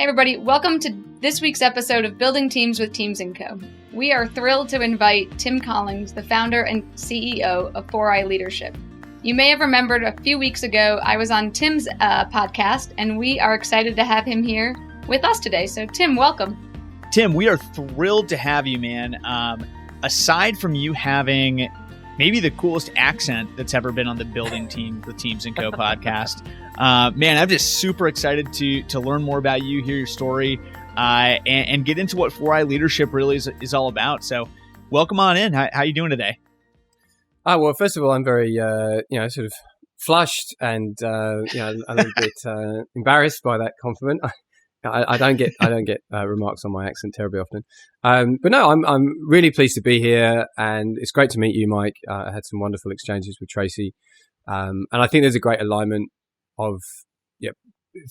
Hey everybody, welcome to this week's episode of Building Teams with Teams & Co. We are thrilled to invite Tim Collings, the founder and CEO of 4i Leadership. You may have remembered a few weeks ago, I was on Tim's podcast, and we are excited to have him here with us today. So Tim, welcome. Tim, we are thrilled to have you, man. Aside from you having maybe the coolest accent that's ever been on the Building Teams with Teams & Co podcast, man, I'm just super excited to learn more about you, hear your story, and get into what 4i Leadership really is all about. So welcome on in. How you doing today? Well, first of all, I'm very, sort of flushed and, a little bit embarrassed by that compliment. I don't get remarks on my accent terribly often. But no, I'm really pleased to be here, and it's great to meet you, Mike. I had some wonderful exchanges with Tracy. And I think there's a great alignment of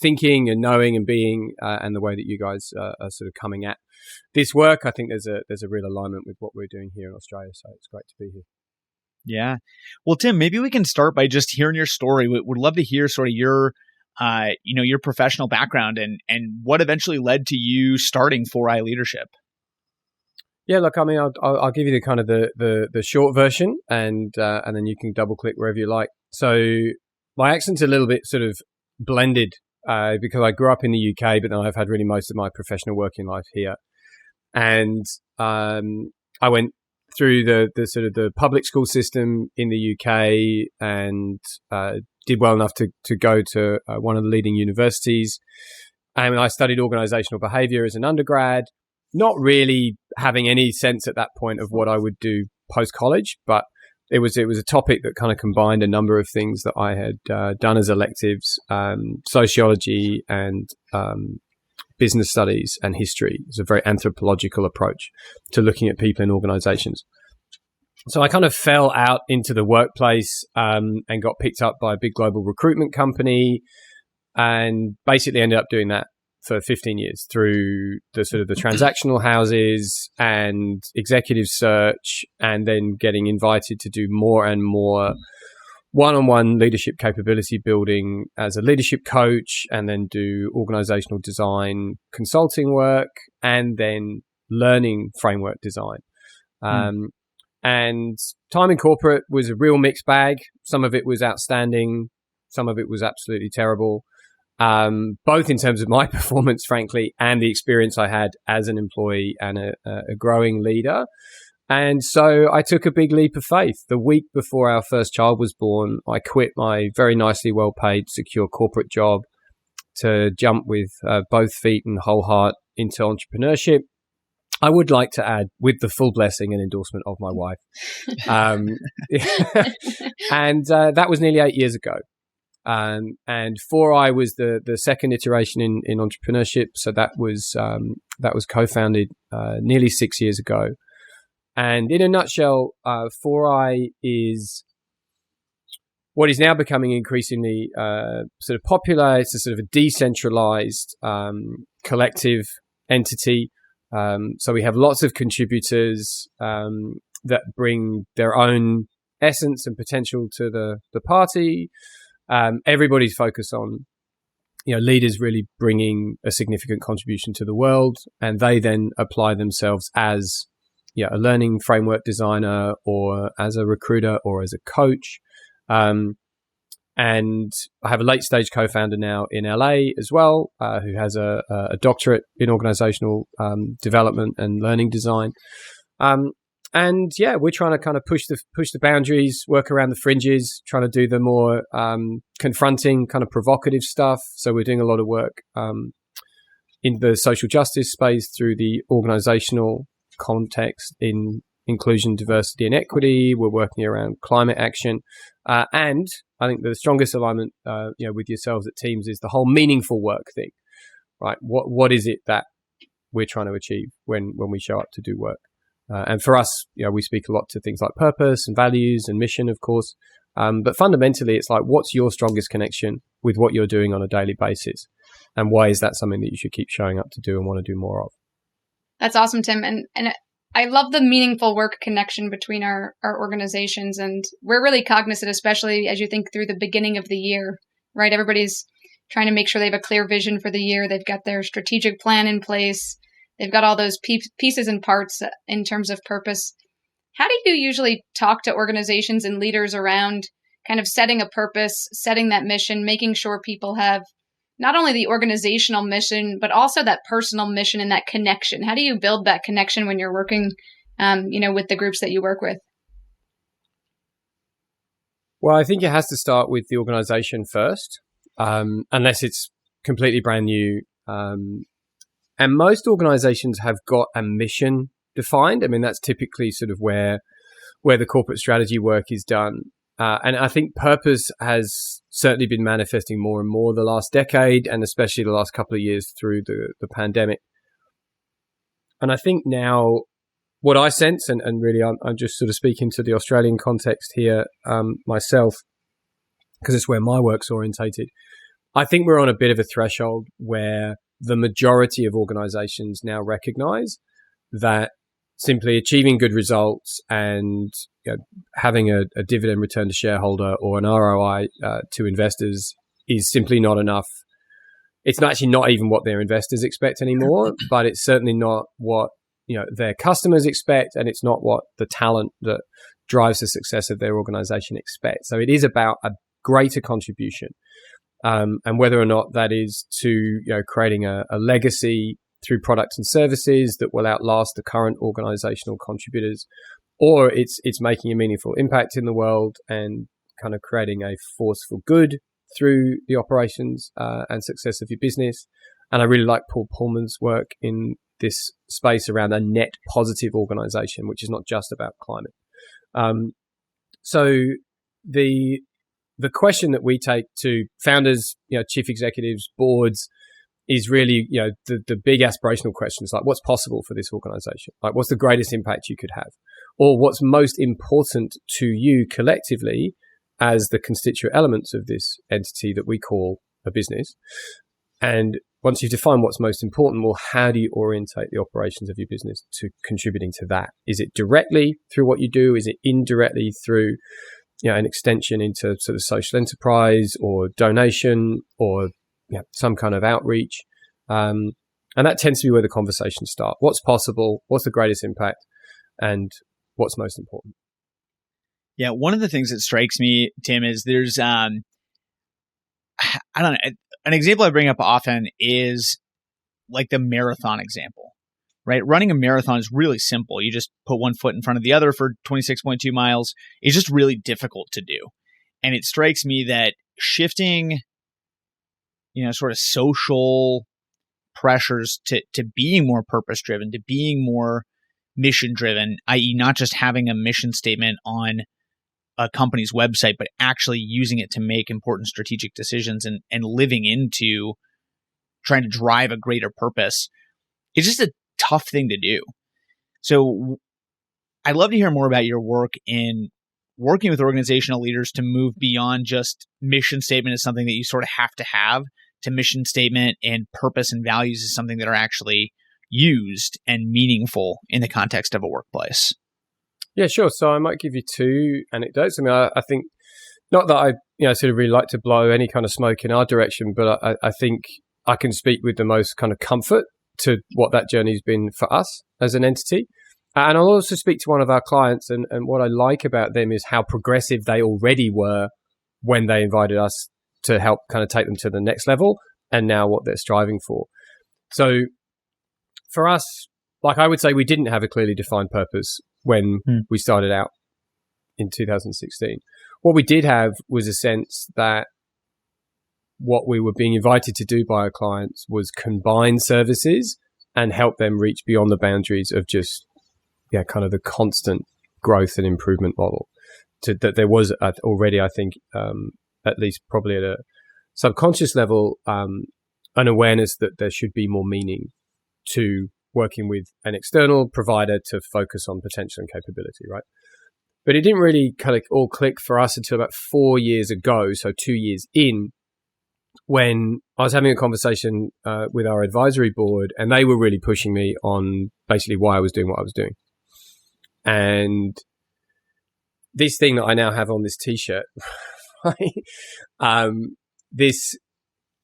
thinking and knowing and being, and the way that you guys are sort of coming at this work. I think there's a real alignment with what we're doing here in Australia. So it's great to be here. Yeah. Well, Tim, maybe we can start by just hearing your story. We'd love to hear sort of your professional background and what eventually led to you starting 4i Leadership. Yeah, look, I mean, I'll give you the kind of the short version, and then you can double click wherever you like. So my accent's a little bit sort of blended because I grew up in the UK, but then I've had really most of my professional working life here, and I went through the sort of the public school system in the UK and did well enough to go to one of the leading universities. And I studied organizational behavior as an undergrad, not really having any sense at that point of what I would do post-college, but it was a topic that kind of combined a number of things that I had done as electives, sociology and business studies and history. It's a very anthropological approach to looking at people in organizations. So I kind of fell out into the workplace and got picked up by a big global recruitment company, and basically ended up doing that for 15 years through the sort of the transactional houses and executive search, and then getting invited to do more and more one-on-one leadership capability building as a leadership coach, and then do organizational design consulting work, and then learning framework design. And time in corporate was a real mixed bag. Some of it was outstanding. Some of it was absolutely terrible, both in terms of my performance, frankly, and the experience I had as an employee and a growing leader. And so I took a big leap of faith. The week before our first child was born, I quit my very nicely well-paid, secure corporate job to jump with both feet and whole heart into entrepreneurship. I would like to add, with the full blessing and endorsement of my wife. And that was nearly 8 years ago. And 4i was the second iteration in entrepreneurship. So that was co-founded nearly 6 years ago. And in a nutshell, 4i is what is now becoming increasingly sort of popular. It's a sort of a decentralized collective entity. So we have lots of contributors that bring their own essence and potential to the party. Everybody's focused on, leaders really bringing a significant contribution to the world, and they then apply themselves as a learning framework designer, or as a recruiter, or as a coach. And I have a late stage co-founder now in LA as well, who has a doctorate in organizational development and learning design. And yeah, we're trying to kind of push the boundaries, work around the fringes, trying to do the more confronting, kind of provocative stuff. So we're doing a lot of work in the social justice space through the organizational context in inclusion, diversity, and equity. We're working around climate action, and I think the strongest alignment, with yourselves at Teams is the whole meaningful work thing, right? What is it that we're trying to achieve when we show up to do work? And for us, we speak a lot to things like purpose and values and mission, of course. But fundamentally, it's like, what's your strongest connection with what you're doing on a daily basis? And why is that something that you should keep showing up to do and want to do more of? That's awesome, Tim. And I love the meaningful work connection between our organizations. And we're really cognizant, especially as you think through the beginning of the year, right? Everybody's trying to make sure they have a clear vision for the year. They've got their strategic plan in place. They've got all those pieces and parts in terms of purpose. How do you usually talk to organizations and leaders around kind of setting a purpose, setting that mission, making sure people have not only the organizational mission, but also that personal mission and that connection? How do you build that connection when you're working, with the groups that you work with? Well, I think it has to start with the organization first, unless it's completely brand new. And most organizations have got a mission defined. I mean, that's typically sort of where the corporate strategy work is done. And I think purpose has certainly been manifesting more and more the last decade, and especially the last couple of years through the pandemic. And I think now what I sense, and really I'm just sort of speaking to the Australian context here myself, because it's where my work's orientated. I think we're on a bit of a threshold where the majority of organizations now recognize that simply achieving good results and having a dividend return to shareholder or an ROI to investors is simply not enough. It's actually not even what their investors expect anymore, but it's certainly not what their customers expect, and it's not what the talent that drives the success of their organization expects. So it is about a greater contribution, and whether or not that is to creating a legacy through products and services that will outlast the current organizational contributors, or it's making a meaningful impact in the world and kind of creating a force for good through the operations and success of your business. And I really like Paul Pullman's work in this space around a net positive organization, which is not just about climate. So the question that we take to founders, chief executives, boards, is really, the big aspirational questions like, what's possible for this organization? Like, what's the greatest impact you could have? Or what's most important to you collectively as the constituent elements of this entity that we call a business? And once you've defined what's most important, well, how do you orientate the operations of your business to contributing to that? Is it directly through what you do? Is it indirectly through an extension into sort of social enterprise or donation or some kind of outreach? And that tends to be where the conversations start. What's possible? What's the greatest impact? And what's most important? Yeah, one of the things that strikes me, Tim, is there's, I don't know, an example I bring up often is like the marathon example, right? Running a marathon is really simple. You just put one foot in front of the other for 26.2 miles. It's just really difficult to do. And it strikes me that shifting, sort of social pressures to being more purpose-driven, to being more mission-driven, i.e. not just having a mission statement on a company's website, but actually using it to make important strategic decisions and living into trying to drive a greater purpose. It's just a tough thing to do. So I'd love to hear more about your work in working with organizational leaders to move beyond just mission statement is something that you sort of have to mission statement, and purpose and values is something that are actually used and meaningful in the context of a workplace. Yeah, sure. So I might give you two anecdotes. I mean, I think not that I sort of really like to blow any kind of smoke in our direction, but I think I can speak with the most kind of comfort to what that journey has been for us as an entity. And I'll also speak to one of our clients, and what I like about them is how progressive they already were when they invited us to help kind of take them to the next level, and now what they're striving for. So for us, like I would say, we didn't have a clearly defined purpose when we started out in 2016. What we did have was a sense that what we were being invited to do by our clients was combine services and help them reach beyond the boundaries of just kind of the constant growth and improvement model. That there was already, I think, at least probably at a subconscious level, an awareness that there should be more meaning to working with an external provider to focus on potential and capability, right? But it didn't really kind of all click for us until about 4 years ago, so 2 years in, when I was having a conversation with our advisory board, and they were really pushing me on basically why I was doing what I was doing. And this thing that I now have on this T-shirt, right? This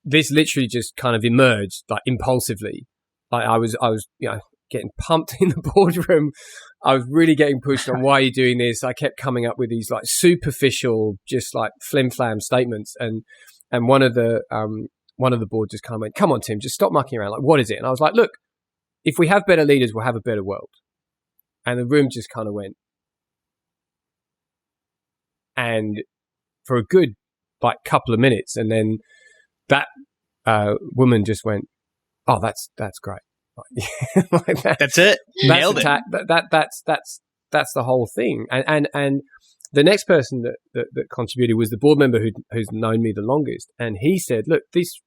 this literally just kind of emerged like impulsively. Like I was, getting pumped in the boardroom. I was really getting pushed on, why are you doing this? I kept coming up with these like superficial, just like flim-flam statements. And one of the board just kind of went, come on, Tim, just stop mucking around. Like, what is it? And I was like, look, if we have better leaders, we'll have a better world. And the room just kind of went. And for a good like couple of minutes, and then that woman just went, oh, that's great. Like that's it. Nailed it. That's the whole thing. And the next person that contributed was the board member who's known me the longest, and he said, look, this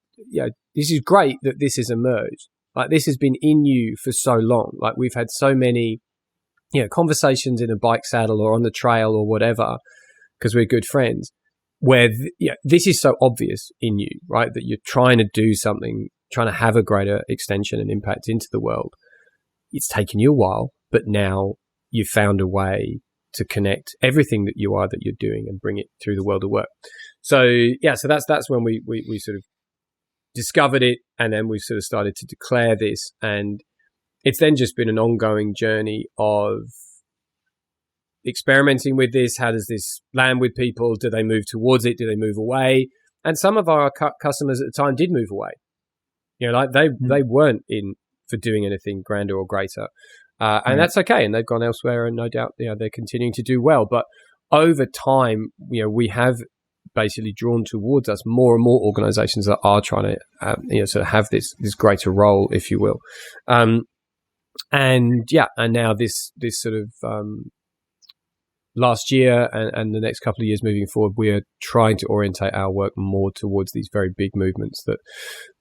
is great that this has emerged. Like, this has been in you for so long. Like, we've had so many conversations in a bike saddle or on the trail or whatever, because we're good friends, where this is so obvious in you, right? That you're trying to do something, trying to have a greater extension and impact into the world. It's taken you a while, but now you've found a way to connect everything that you are, that you're doing, and bring it through the world of work. So that's when we sort of discovered it, and then we sort of started to declare this, and it's then just been an ongoing journey of experimenting with this. How does this land with people? Do they move towards it? Do they move away? And some of our customers at the time did move away. Like they weren't in for doing anything grander or greater. And that's okay. And they've gone elsewhere, and no doubt, they're continuing to do well. But over time, we have basically drawn towards us more and more organizations that are trying to, sort of have this greater role, if you will. And now this sort of, last year and the next couple of years moving forward, we are trying to orientate our work more towards these very big movements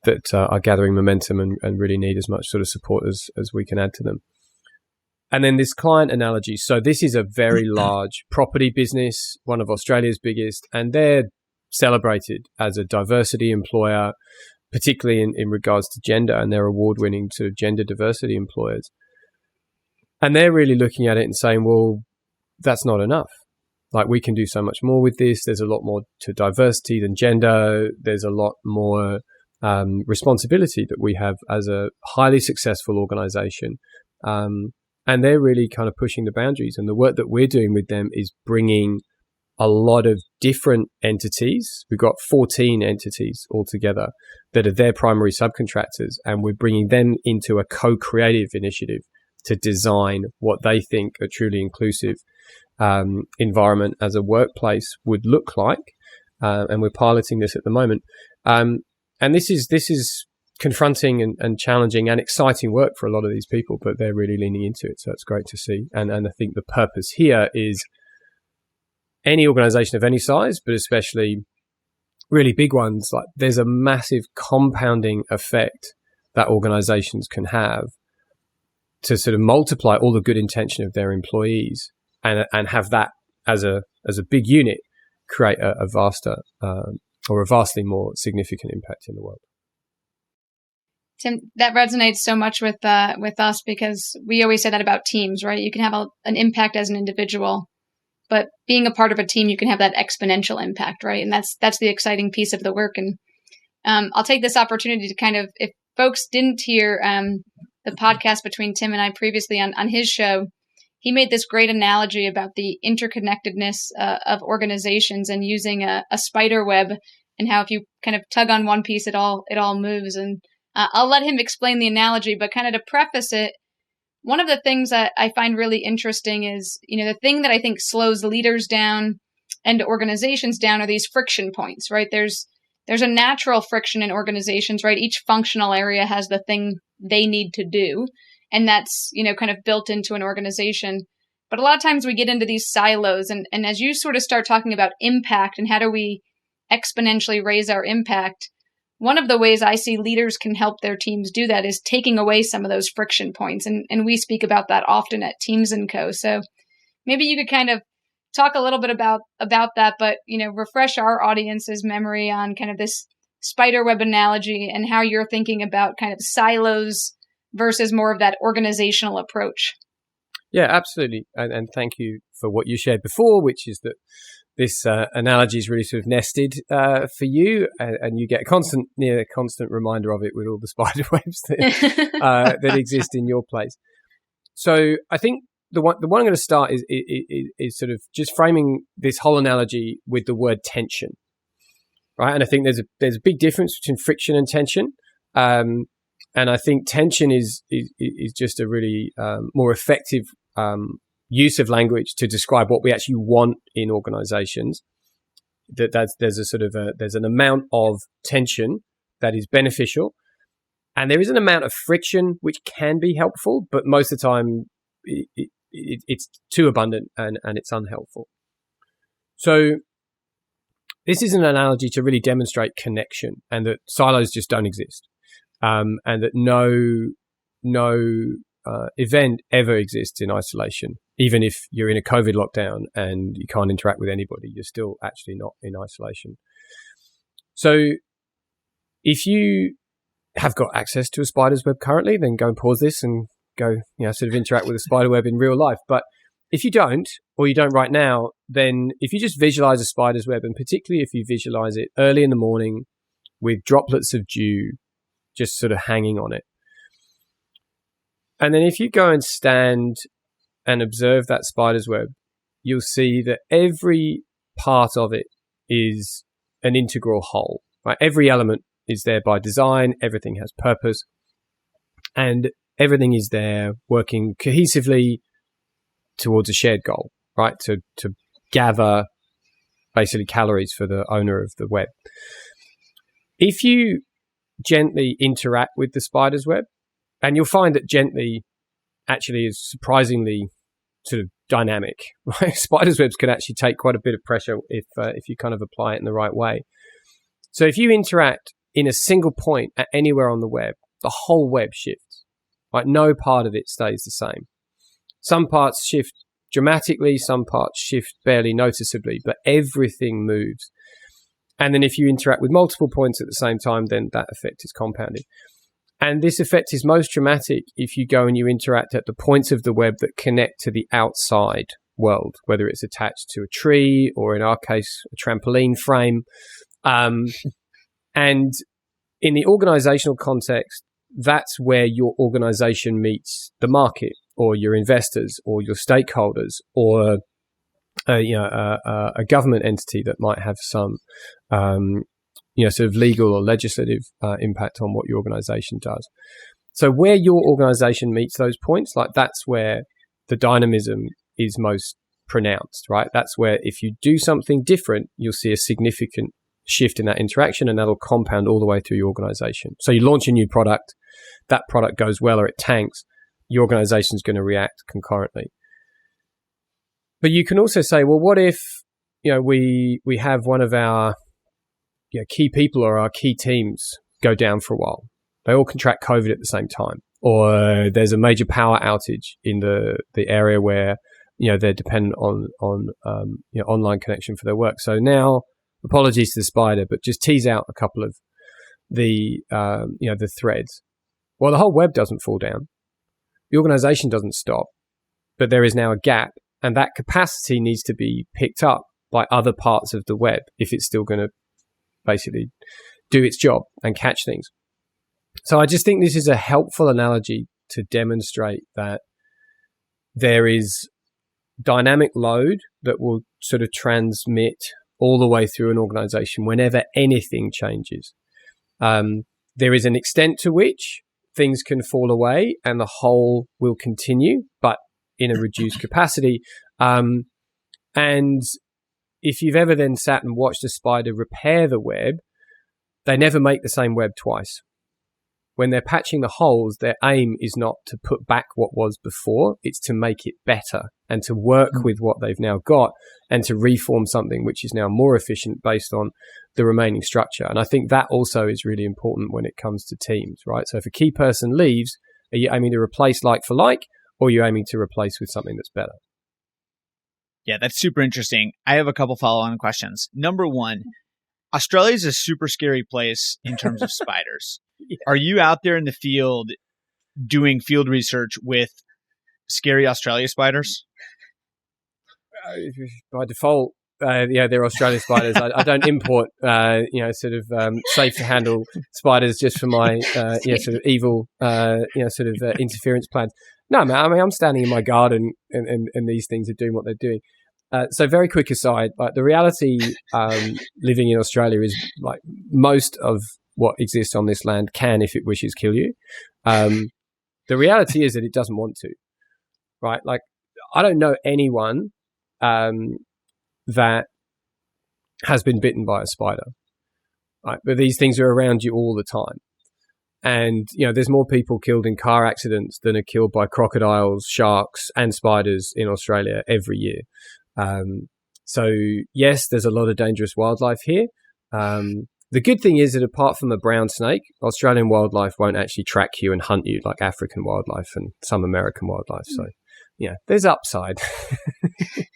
that are gathering momentum and really need as much sort of support as we can add to them. And then this client analogy. So this is a very large property business, one of Australia's biggest, and they're celebrated as a diversity employer, particularly in regards to gender, and they're award-winning to gender diversity employers. And they're really looking at it and saying, well, that's not enough. Like, we can do so much more with this. There's a lot more to diversity than gender. There's a lot more responsibility that we have as a highly successful organization. And they're really kind of pushing the boundaries. And the work that we're doing with them is bringing a lot of different entities. We've got 14 entities altogether that are their primary subcontractors. And we're bringing them into a co-creative initiative to design what they think a truly inclusive environment as a workplace would look like. And we're piloting this at the moment. And this is confronting and challenging and exciting work for a lot of these people, but they're really leaning into it. So it's great to see. And I think the purpose here is any organization of any size, but especially really big ones, like, there's a massive compounding effect that organizations can have to sort of multiply all the good intention of their employees and have that as a big unit create a vastly more significant impact in the world. Tim, that resonates so much with us, because we always say that about teams, right? You can have an impact as an individual, but being a part of a team, you can have that exponential impact, right? And that's the exciting piece of the work. And I'll take this opportunity to kind of, if folks didn't hear the podcast between Tim and I previously on his show, he made this great analogy about the interconnectedness of organizations, and using a spider web, and how if you kind of tug on one piece, it all moves. And I'll let him explain the analogy, but kind of to preface it, one of the things that I find really interesting is, the thing that I think slows leaders down and organizations down are these friction points, right? There's a natural friction in organizations, right? Each functional area has the thing they need to do, and that's, kind of built into an organization. But a lot of times we get into these silos, and as you sort of start talking about impact and how do we exponentially raise our impact, one of the ways I see leaders can help their teams do that is taking away some of those friction points. And we speak about that often at Teams & Co. So maybe you could kind of talk a little bit about that, but, refresh our audience's memory on kind of this spiderweb analogy and how you're thinking about kind of silos versus more of that organizational approach. Yeah, absolutely. And thank you for what you shared before, which is that this analogy is really sort of nested for you, and you get a constant reminder of it with all the spider webs that exist in your place. So I think the one I'm going to start is sort of just framing this whole analogy with the word tension, right? And I think there's a big difference between friction and tension, and I think tension is just a really more effective use of language to describe what we actually want in organizations. There's an amount of tension that is beneficial, and there is an amount of friction which can be helpful, but most of the time it's too abundant and it's unhelpful. So this is an analogy to really demonstrate connection, and that silos just don't exist, and that no event ever exists in isolation. Even if you're in a COVID lockdown and you can't interact with anybody, you're still actually not in isolation. So if you have got access to a spider's web currently, then go and pause this and go, sort of interact with a spider web in real life. But if you don't, or you don't right now, then if you just visualize a spider's web, and particularly if you visualize it early in the morning with droplets of dew just sort of hanging on it. And then if you go and stand and observe that spider's web, you'll see that every part of it is an integral whole, right? Every element is there by design, everything has purpose, and everything is there working cohesively towards a shared goal, right? To gather basically calories for the owner of the web. If you gently interact with the spider's web, and you'll find that gently actually is surprisingly sort of dynamic, right? Spider's webs can actually take quite a bit of pressure if you kind of apply it in the right way. So if you interact in a single point at anywhere on the web, the whole web shifts, right? No part of it stays the same. Some parts shift dramatically, some parts shift barely noticeably, but everything moves. And then if you interact with multiple points at the same time, then that effect is compounded. And this effect is most dramatic if you go and you interact at the points of the web that connect to the outside world, whether it's attached to a tree or, in our case, a trampoline frame. And in the organizational context, that's where your organization meets the market or your investors or your stakeholders or a government entity that might have some sort of legal or legislative impact on what your organization does. So where your organization meets those points, like that's where the dynamism is most pronounced, right? That's where if you do something different, you'll see a significant shift in that interaction, and that'll compound all the way through your organization. So you launch a new product, that product goes well or it tanks, your organization's going to react concurrently. But you can also say, well, what if we have one of our key people or our key teams go down for a while? They all contract COVID at the same time, or there's a major power outage in the area where they're dependent on online connection for their work. So now, apologies to the spider, but just tease out a couple of the threads. Well, the whole web doesn't fall down, the organization doesn't stop, but there is now a gap, and that capacity needs to be picked up by other parts of the web if it's still going to basically do its job and catch things. So I just think this is a helpful analogy to demonstrate that there is dynamic load that will sort of transmit all the way through an organization whenever anything changes. There is an extent to which things can fall away and the whole will continue, but in a reduced capacity. And if you've ever then sat and watched a spider repair the web, they never make the same web twice. When they're patching the holes, their aim is not to put back what was before, it's to make it better and to work with what they've now got and to reform something which is now more efficient based on the remaining structure. And I think that also is really important when it comes to teams, right? So if a key person leaves, are you aiming to replace like for like, or are you aiming to replace with something that's better? Yeah, that's super interesting. I have a couple follow-on questions. Number one, Australia is a super scary place in terms of spiders. Yeah. Are you out there in the field doing field research with scary Australia spiders? by default, they're Australian spiders. I don't import, safe to handle spiders just for my, sort of evil, interference plans. No, man. I mean, I'm standing in my garden, and these things are doing what they're doing. So, very quick aside, like the reality, living in Australia is like most of what exists on this land can, if it wishes, kill you. The reality is that it doesn't want to, right? Like, I don't know anyone that has been bitten by a spider, right? But these things are around you all the time. And, there's more people killed in car accidents than are killed by crocodiles, sharks, and spiders in Australia every year. So, yes, there's a lot of dangerous wildlife here. The good thing is that apart from a brown snake, Australian wildlife won't actually track you and hunt you like African wildlife and some American wildlife. So, there's upside.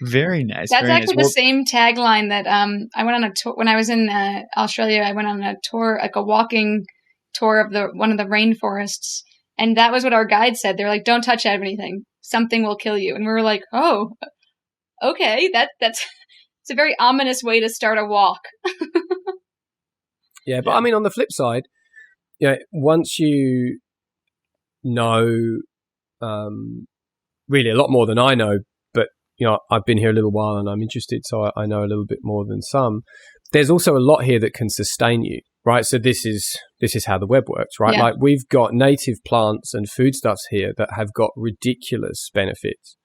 Very nice. That's very actually nice. the same tagline that I went on a tour when I was in Australia. I went on a tour, like a walking tour of one of the rainforests, and that was what our guide said. They're like, "Don't touch anything; something will kill you." And we were like, "Oh, okay, that's it's a very ominous way to start a walk." Yeah, but I mean, on the flip side, once you know, really a lot more than I know, but I've been here a little while and I'm interested, so I know a little bit more than some. There's also a lot here that can sustain you, right? So this is how the web works, right? Yeah. Like we've got native plants and foodstuffs here that have got ridiculous benefits.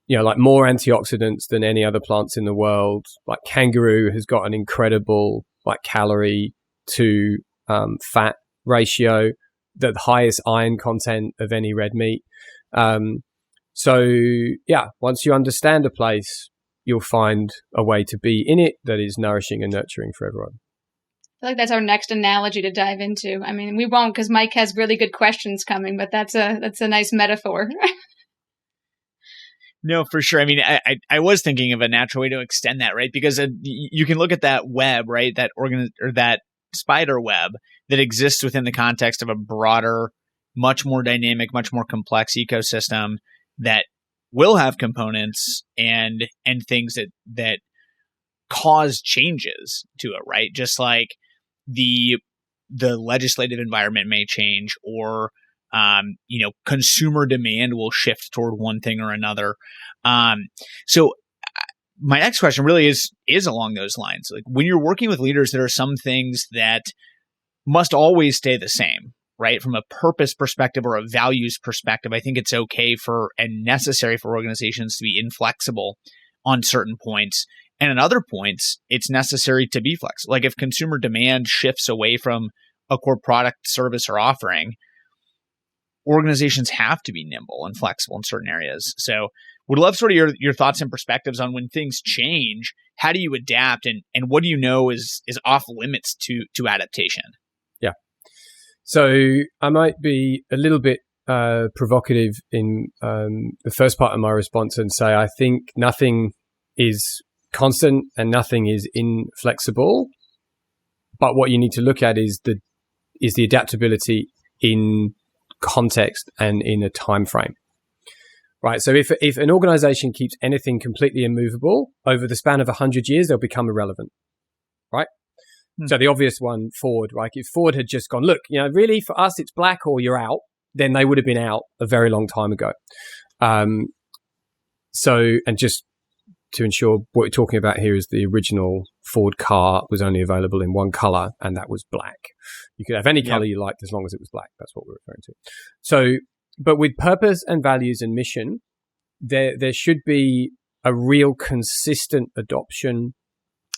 Like more antioxidants than any other plants in the world. Like kangaroo has got an incredible calorie to fat ratio, the highest iron content of any red meat. Once you understand a place, you'll find a way to be in it that is nourishing and nurturing for everyone. I feel like that's our next analogy to dive into. I mean, we won't because Mike has really good questions coming, but that's a nice metaphor. No, for sure. I mean, I was thinking of a natural way to extend that, right? Because you can look at that web, right? That spider web that exists within the context of a broader, much more dynamic, much more complex ecosystem that will have components and things that cause changes to it, right? Just like the legislative environment may change, or consumer demand will shift toward one thing or another. So my next question really is along those lines. Like when you're working with leaders, there are some things that must always stay the same, right? From a purpose perspective or a values perspective, I think it's okay and necessary for organizations to be inflexible on certain points. And on other points, it's necessary to be flexible. Like if consumer demand shifts away from a core product, service, or offering, organizations have to be nimble and flexible in certain areas. So would love sort of your thoughts and perspectives on when things change, how do you adapt, and what do you know is off limits to adaptation? Yeah. So I might be a little bit provocative in the first part of my response and say I think nothing is constant and nothing is inflexible. But what you need to look at is the adaptability in context and in a time frame. Right. So if an organization keeps anything completely immovable over the span of 100 years, they'll become irrelevant. Right. So the obvious one, Ford, right? If Ford had just gone, look, really for us, it's black or you're out, then they would have been out a very long time ago. And just to ensure what we're talking about here is the original Ford car was only available in one color, and that was black. You could have any color you liked as long as it was black. That's what we're referring to. So, but with purpose and values and mission, there should be a real consistent adoption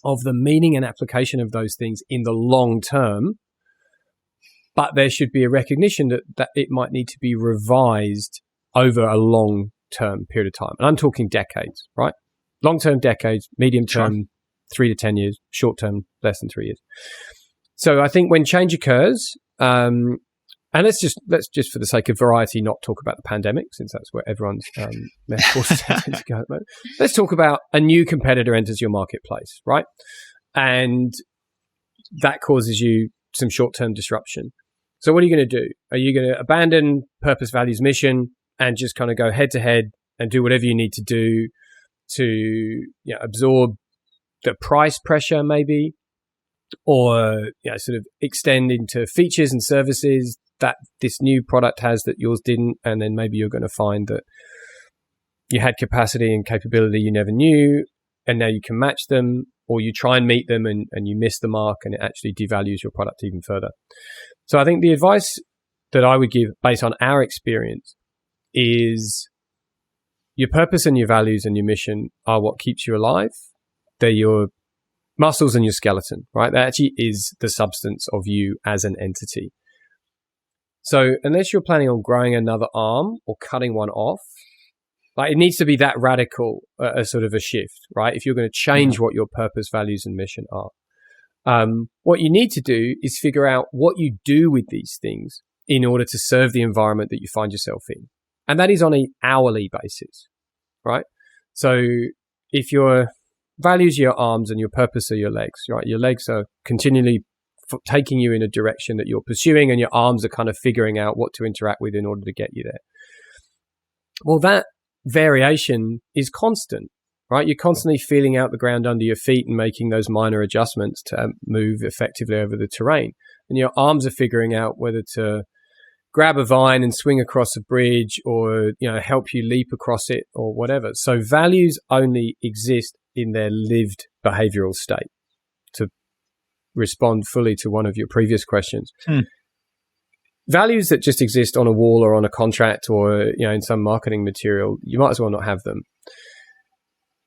of the meaning and application of those things in the long term. But there should be a recognition that it might need to be revised over a long-term period of time. And I'm talking decades, right? Long-term decades, medium-term, 3 to 10 years, short-term, less than 3 years. So I think when change occurs, and let's just for the sake of variety not talk about the pandemic, since that's where everyone's metaphors tend to go at the moment. Let's talk about a new competitor enters your marketplace, right? And that causes you some short-term disruption. So what are you going to do? Are you going to abandon purpose, values, mission and just kind of go head-to-head and do whatever you need to do to absorb the price pressure maybe, or sort of extend into features and services that this new product has that yours didn't, and then maybe you're going to find that you had capacity and capability you never knew, and now you can match them, or you try and meet them and you miss the mark, and it actually devalues your product even further. So I think the advice that I would give based on our experience is your purpose and your values and your mission are what keeps you alive. They're your muscles and your skeleton, right? That actually is the substance of you as an entity. So unless you're planning on growing another arm or cutting one off, like, it needs to be that radical, a sort of a shift, right? If you're going to change what your purpose, values, and mission are. What you need to do is figure out what you do with these things in order to serve the environment that you find yourself in. And that is on an hourly basis, right? So if your values are your arms and your purpose are your legs, right? Your legs are continually taking you in a direction that you're pursuing, and your arms are kind of figuring out what to interact with in order to get you there. Well, that variation is constant, right? You're constantly feeling out the ground under your feet and making those minor adjustments to move effectively over the terrain. And your arms are figuring out whether to grab a vine and swing across a bridge, or help you leap across it, or whatever. So values only exist in their lived behavioral state. To respond fully to one of your previous questions, values that just exist on a wall or on a contract or in some marketing material, you might as well not have them.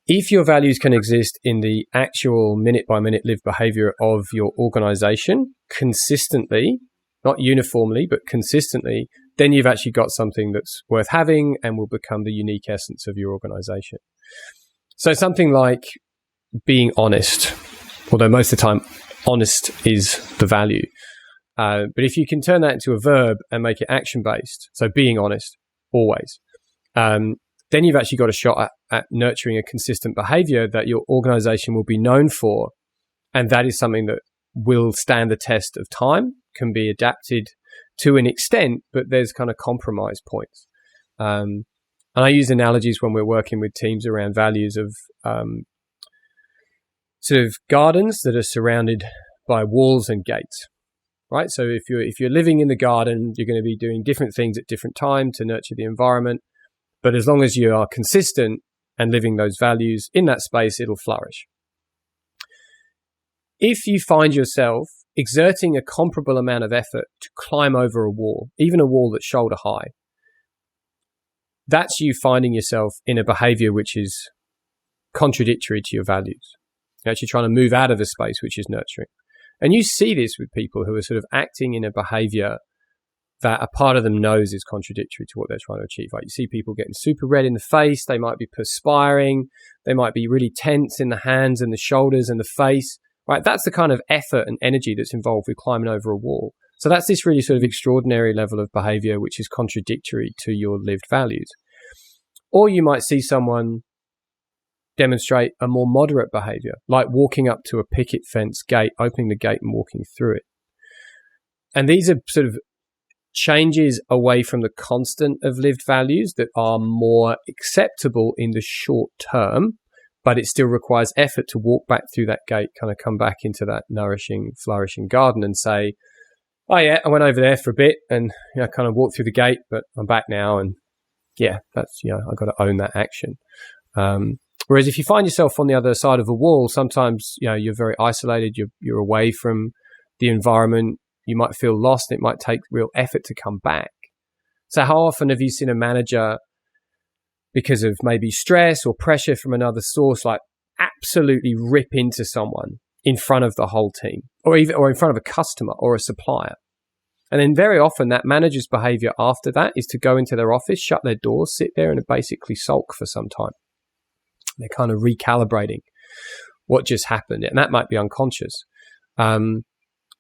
If your values can exist in the actual minute by minute lived behavior of your organization consistently, not uniformly, but consistently, then you've actually got something that's worth having and will become the unique essence of your organization. So something like being honest, although most of the time honest is the value. But if you can turn that into a verb and make it action-based, so being honest always, then you've actually got a shot at nurturing a consistent behavior that your organization will be known for. And that is something that will stand the test of time, can be adapted to an extent, but there's kind of compromise points. And I use analogies when we're working with teams around values of sort of gardens that are surrounded by walls and gates, right? So if you're living in the garden, you're going to be doing different things at different times to nurture the environment. But as long as you are consistent and living those values in that space, it'll flourish. If you find yourself exerting a comparable amount of effort to climb over a wall, even a wall that's shoulder high, that's you finding yourself in a behavior which is contradictory to your values. You're actually trying to move out of a space which is nurturing. And you see this with people who are sort of acting in a behavior that a part of them knows is contradictory to what they're trying to achieve. Like, you see people getting super red in the face, they might be perspiring, they might be really tense in the hands and the shoulders and the face, right? That's the kind of effort and energy that's involved with climbing over a wall. So that's this really sort of extraordinary level of behavior which is contradictory to your lived values. Or you might see someone demonstrate a more moderate behavior, like walking up to a picket fence gate, opening the gate and walking through it. And these are sort of changes away from the constant of lived values that are more acceptable in the short term, but it still requires effort to walk back through that gate, kind of come back into that nourishing, flourishing garden and say, oh yeah, I went over there for a bit and kind of walked through the gate, but I'm back now. And yeah, that's, I've got to own that action. Whereas if you find yourself on the other side of a wall, sometimes, you're very isolated, you're away from the environment, you might feel lost, it might take real effort to come back. So how often have you seen a manager, because of maybe stress or pressure from another source, like absolutely rip into someone in front of the whole team, or in front of a customer or a supplier? And then very often that manager's behavior after that is to go into their office, shut their doors, sit there and basically sulk for some time. They're kind of recalibrating what just happened. And that might be unconscious. And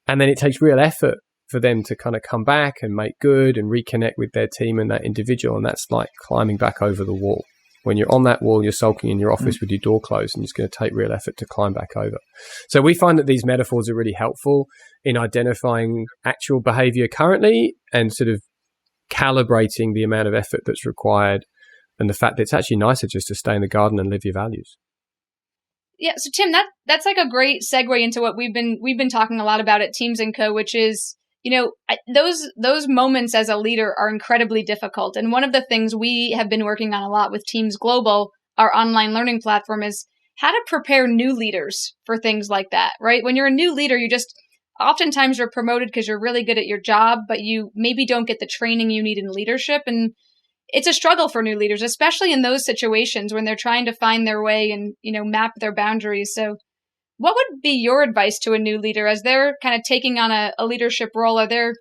then it takes real effort for them to kind of come back and make good and reconnect with their team and that individual. And that's like climbing back over the wall. When you're on that wall, you're sulking in your office with your door closed, and it's going to take real effort to climb back over. So we find that these metaphors are really helpful in identifying actual behavior currently and sort of calibrating the amount of effort that's required the fact that it's actually nicer just to stay in the garden and live your values. Yeah, so Tim, that's like a great segue into what we've been talking a lot about at Teams & Co., which is, those moments as a leader are incredibly difficult. And one of the things we have been working on a lot with Teams Global, our online learning platform, is how to prepare new leaders for things like that, right? When you're a new leader, oftentimes you're promoted because you're really good at your job, but you maybe don't get the training you need in leadership. And it's a struggle for new leaders, especially in those situations when they're trying to find their way and, map their boundaries. So what would be your advice to a new leader as they're kind of taking on a leadership role? Are there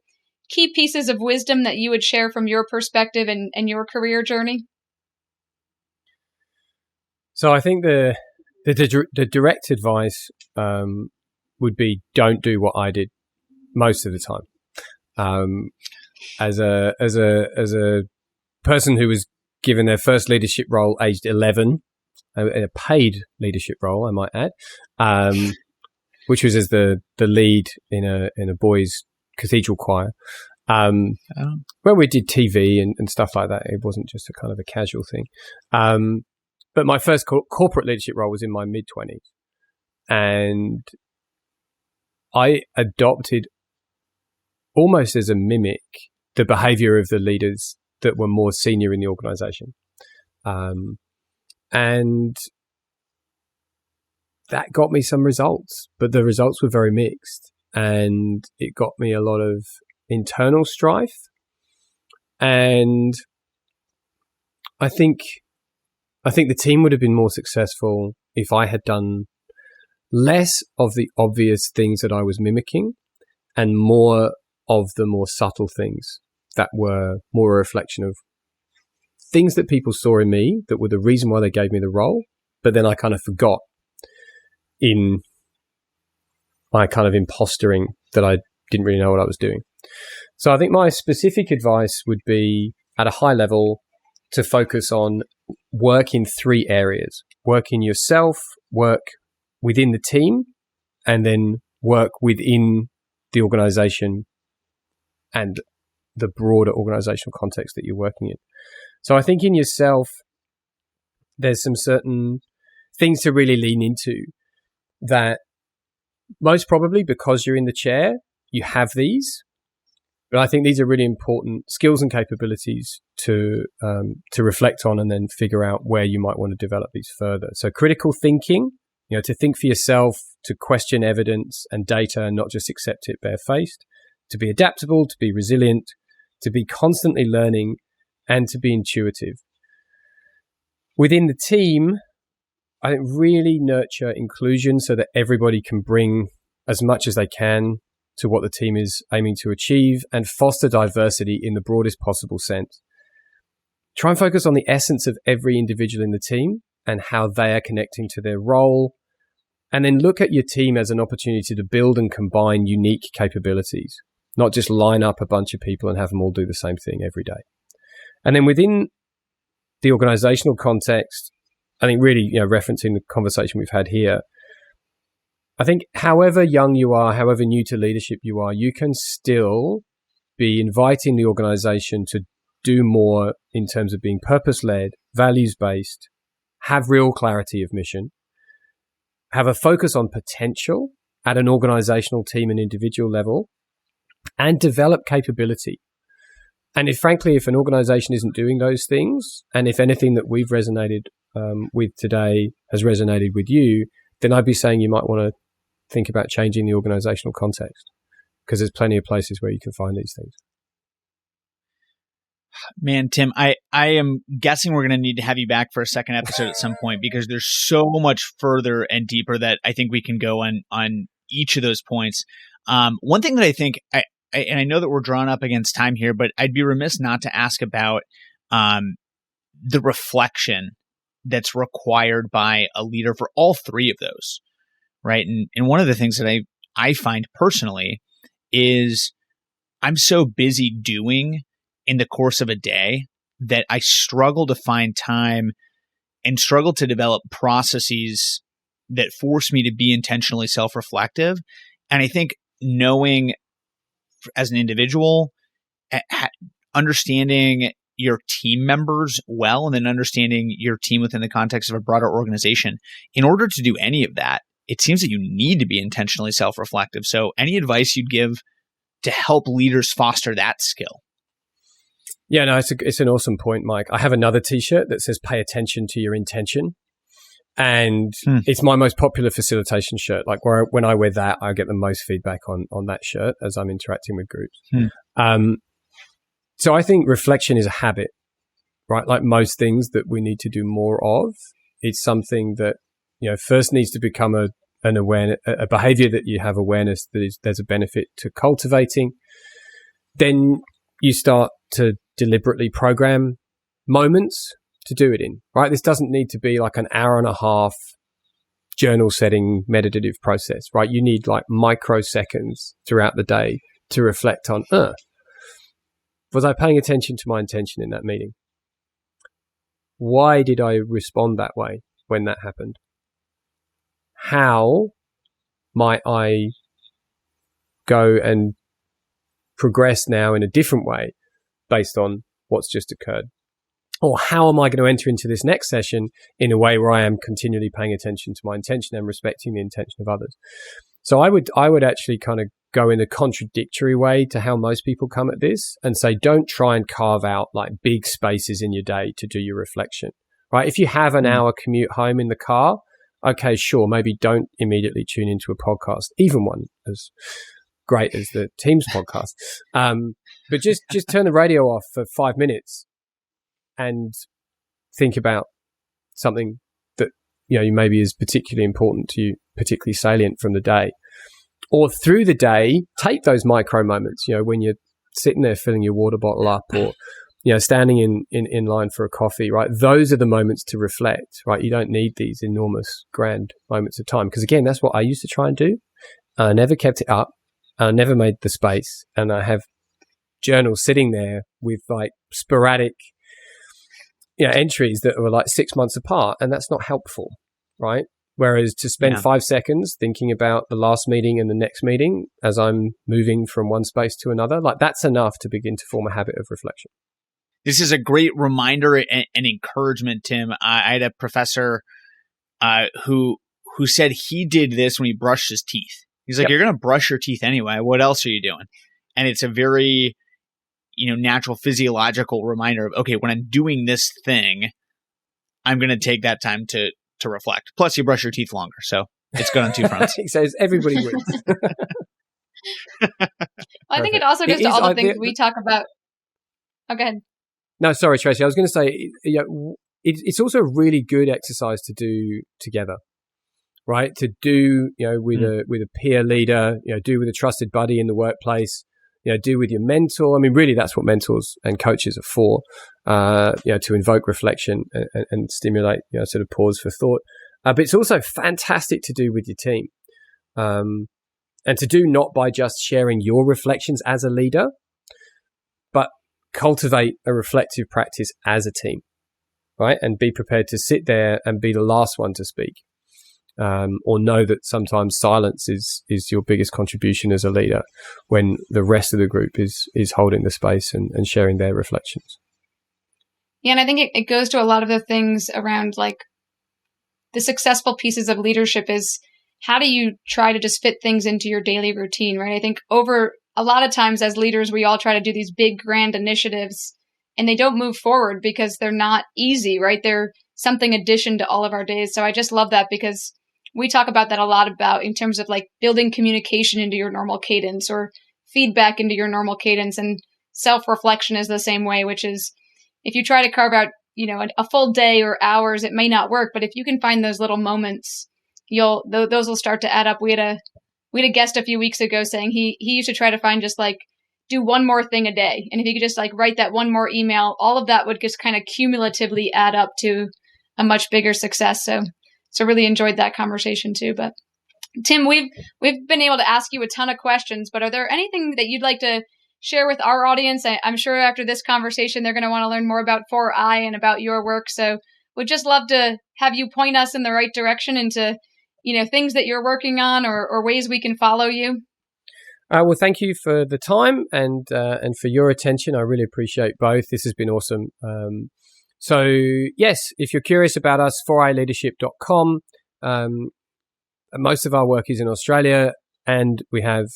key pieces of wisdom that you would share from your perspective and your career journey? So I think the direct advice would be don't do what I did most of the time. As a person who was given their first leadership role aged 11, a paid leadership role, I might add, which was as the lead in a boys' cathedral choir. When we did TV and stuff like that, it wasn't just a kind of a casual thing. But my first corporate leadership role was in my mid-20s. And I adopted, almost as a mimic, the behavior of the leaders that were more senior in the organization. And that got me some results, but the results were very mixed. And it got me a lot of internal strife. And I think the team would have been more successful if I had done less of the obvious things that I was mimicking and more of the more subtle things that were more a reflection of things that people saw in me that were the reason why they gave me the role, but then I kind of forgot in my kind of impostering that I didn't really know what I was doing. So I think my specific advice would be, at a high level, to focus on work in 3 areas. Work in yourself, work within the team, and then work within the organization and the broader organizational context that you're working in. So I think in yourself, there's some certain things to really lean into that most probably because you're in the chair, you have these. But I think these are really important skills and capabilities to reflect on and then figure out where you might want to develop these further. So critical thinking, to think for yourself, to question evidence and data and not just accept it barefaced, to be adaptable, to be resilient, to be constantly learning, and to be intuitive. Within the team, I think really nurture inclusion so that everybody can bring as much as they can to what the team is aiming to achieve, and foster diversity in the broadest possible sense. Try and focus on the essence of every individual in the team and how they are connecting to their role. And then look at your team as an opportunity to build and combine unique capabilities, not just line up a bunch of people and have them all do the same thing every day. And then within the organizational context, I think really, referencing the conversation we've had here, I think however young you are, however new to leadership you are, you can still be inviting the organization to do more in terms of being purpose-led, values-based, have real clarity of mission, have a focus on potential at an organizational team and individual level, and develop capability. And if an organization isn't doing those things, and if anything that we've resonated with today has resonated with you, then I'd be saying you might want to think about changing the organizational context, because there's plenty of places where you can find these things. Man, Tim, I am guessing we're going to need to have you back for a second episode at some point, because there's so much further and deeper that I think we can go on each of those points. One thing that I think, and I know that we're drawn up against time here, but I'd be remiss not to ask about the reflection that's required by a leader for all 3 of those, right? And one of the things that I find personally is I'm so busy doing in the course of a day that I struggle to find time and struggle to develop processes that force me to be intentionally self-reflective. And I think knowing as an individual, understanding, your team members well and then understanding your team within the context of a broader organization. In order to do any of that, it seems that you need to be intentionally self-reflective. So any advice you'd give to help leaders foster that skill? Yeah, no, it's an awesome point, Mike. I have another t-shirt that says pay attention to your intention. And it's my most popular facilitation shirt. Like when I wear that, I get the most feedback on that shirt as I'm interacting with groups. So I think reflection is a habit, right? Like most things that we need to do more of. It's something that, first needs to become an awareness, a behavior that you have awareness that there's a benefit to cultivating. Then you start to deliberately program moments to do it in, right? This doesn't need to be like an hour and a half journal setting meditative process, right? You need like microseconds throughout the day to reflect on, was I paying attention to my intention in that meeting? Why did I respond that way when that happened? How might I go and progress now in a different way based on what's just occurred? Or how am I going to enter into this next session in a way where I am continually paying attention to my intention and respecting the intention of others? So I would actually kind of go in a contradictory way to how most people come at this and say, don't try and carve out like big spaces in your day to do your reflection, right? If you have an hour commute home in the car, okay, sure, maybe don't immediately tune into a podcast, even one as great as the Teams podcast. But just turn the radio off for 5 minutes and think about something that, maybe is particularly important to you, particularly salient from the day. Or through the day, take those micro moments, when you're sitting there filling your water bottle up or, standing in line for a coffee, right? Those are the moments to reflect, right? You don't need these enormous, grand moments of time. Because again, that's what I used to try and do. I never kept it up. I never made the space. And I have journals sitting there with like sporadic entries that were like 6 months apart, and that's not helpful, right? Whereas to spend 5 seconds thinking about the last meeting and the next meeting as I'm moving from one space to another, like that's enough to begin to form a habit of reflection. This is a great reminder and encouragement, Tim. I had a professor who said he did this when he brushed his teeth. He's like, You're going to brush your teeth anyway. What else are you doing? And it's a very natural physiological reminder of, okay, when I'm doing this thing, I'm going to take that time to reflect. Plus, you brush your teeth longer, so it's good on two fronts. He says everybody wins. I think it also goes to all the things we talk about. Oh, go ahead. No, sorry, Tracy. I was going to say, it's also a really good exercise to do together, right? To do, with a peer leader, do with a trusted buddy in the workplace. Do with your mentor. I mean, really, that's what mentors and coaches are for, to invoke reflection and stimulate, sort of pause for thought. But it's also fantastic to do with your team. And to do not by just sharing your reflections as a leader, but cultivate a reflective practice as a team, right? And be prepared to sit there and be the last one to speak. Or know that sometimes silence is your biggest contribution as a leader when the rest of the group is holding the space and sharing their reflections. Yeah, and I think it goes to a lot of the things around like the successful pieces of leadership is how do you try to just fit things into your daily routine, right? I think over a lot of times as leaders, we all try to do these big, grand initiatives and they don't move forward because they're not easy, right? They're something addition to all of our days. So I just love that because we talk about that a lot about in terms of like building communication into your normal cadence or feedback into your normal cadence, and self-reflection is the same way, which is if you try to carve out, a full day or hours, it may not work. But if you can find those little moments, those will start to add up. We had a guest a few weeks ago saying he used to try to find just like do one more thing a day. And if you could just like write that one more email, all of that would just kind of cumulatively add up to a much bigger success. So really enjoyed that conversation too. But Tim, we've been able to ask you a ton of questions, but are there anything that you'd like to share with our audience? I'm sure after this conversation, they're going to want to learn more about 4i and about your work. So we'd just love to have you point us in the right direction into, things that you're working on or ways we can follow you. Well, thank you for the time and for your attention. I really appreciate both. This has been awesome. So, yes, if you're curious about us, 4iLeadership.com. Most of our work is in Australia, and we have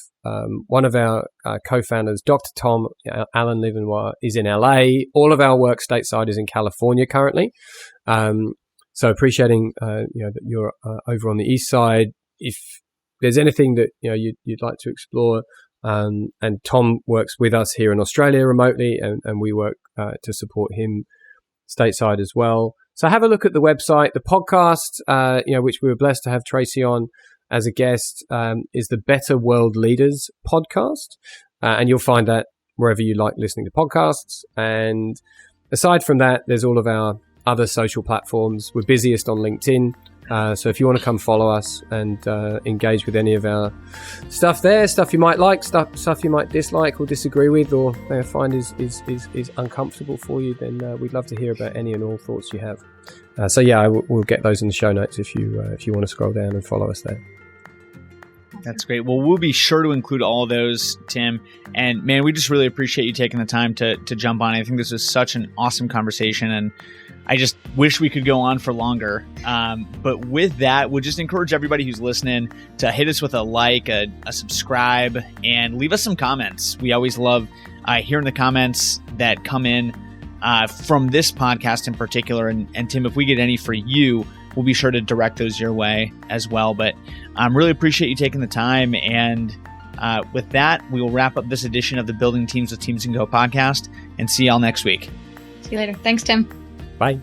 one of our co-founders, Dr. Tom Alan Levenwar, is in LA. All of our work stateside is in California currently. So appreciating that you're over on the east side. If there's anything that you'd like to explore, and Tom works with us here in Australia remotely, and we work to support him stateside as well. So have a look at the website. The podcast, which we were blessed to have Tracy on as a guest, is the Better World Leaders podcast, and you'll find that wherever you like listening to podcasts. And aside from that, there's all of our other social platforms. We're busiest on LinkedIn. So if you want to come follow us and engage with any of our stuff there, stuff you might like, stuff you might dislike or disagree with, or find is uncomfortable for you, then we'd love to hear about any and all thoughts you have. We'll get those in the show notes if you want to scroll down and follow us there. That's great. Well, we'll be sure to include all those, Tim. And man, we just really appreciate you taking the time to jump on. I think this was such an awesome conversation, and I just wish we could go on for longer. But with that, we'll just encourage everybody who's listening to hit us with a like, a subscribe, and leave us some comments. We always love hearing the comments that come in from this podcast in particular. And Tim, if we get any for you, we'll be sure to direct those your way as well. But really appreciate you taking the time. And with that, we will wrap up this edition of the Building Teams with Teams & Co podcast, and see y'all next week. See you later. Thanks, Tim. Bye.